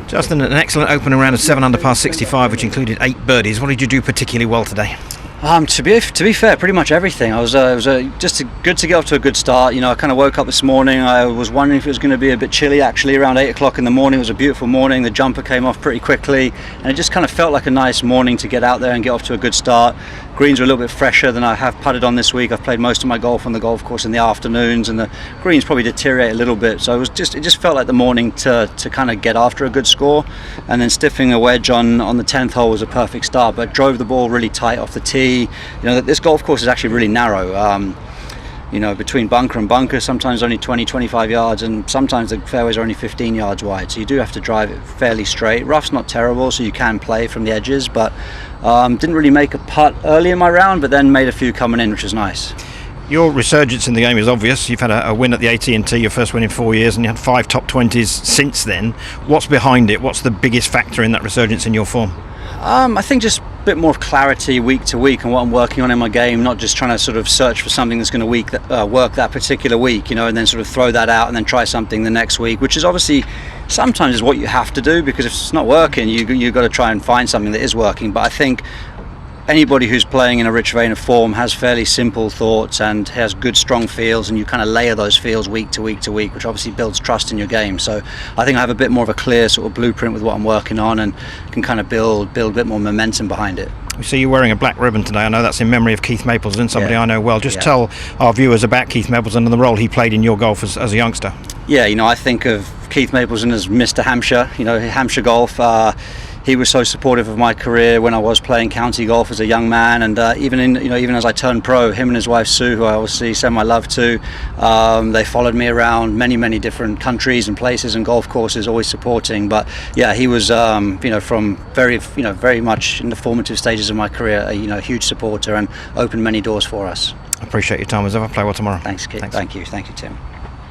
Justin, an excellent opening round of 7 under par 65, which included 8 birdies. What did you do particularly well today? To be fair, pretty much everything. It was good to get off to a good start. I kind of woke up this morning. I was wondering if it was going to be a bit chilly. Actually, around 8 o'clock in the morning, it was a beautiful morning. The jumper came off pretty quickly, and it just kind of felt like a nice morning to get out there and get off to a good start. Greens were a little bit fresher than I have putted on this week. I've played most of my golf on the golf course in the afternoons, and the greens probably deteriorate a little bit. So it just felt like the morning to kind of get after a good score, and then stiffing a wedge on the 10th hole was a perfect start. But drove the ball really tight off the tee. This golf course is actually really narrow. Between bunker and bunker, sometimes only 20-25 yards, and sometimes the fairways are only 15 yards wide, so you do have to drive it fairly straight. Rough's not terrible, so you can play from the edges, but didn't really make a putt early in my round, but then made a few coming in, which was nice. Your resurgence in the game is obvious. You've had a win at the AT&T, your first win in 4 years, and you had 5 top 20s since then. What's behind it? What's the biggest factor in that resurgence in your form? I think just a bit more clarity week to week and what I'm working on in my game, not just trying to sort of search for something that's going to work that particular week, and then sort of throw that out and then try something the next week, which is obviously sometimes is what you have to do, because if it's not working, you've got to try and find something that is working. But I think anybody who's playing in a rich vein of form has fairly simple thoughts and has good strong feels, and you kind of layer those feels week to week to week, which obviously builds trust in your game. So I think I have a bit more of a clear sort of blueprint with what I'm working on, and can kind of build a bit more momentum behind it. We see you wearing a black ribbon today. I know that's in memory of Keith Mapleton, somebody I know well. Just tell our viewers about Keith Mapleton and the role he played in your golf as a youngster. Yeah, I think of Keith Mapleton as Mr. Hampshire, Hampshire golf. He was so supportive of my career when I was playing county golf as a young man, and even as I turned pro, him and his wife Sue, who I obviously send my love to, they followed me around many different countries and places and golf courses, always supporting. But yeah, he was from very much in the formative stages of my career, a huge supporter, and opened many doors for us. I appreciate your time as ever. Play well tomorrow. Thanks, Keith. Thank you, Tim.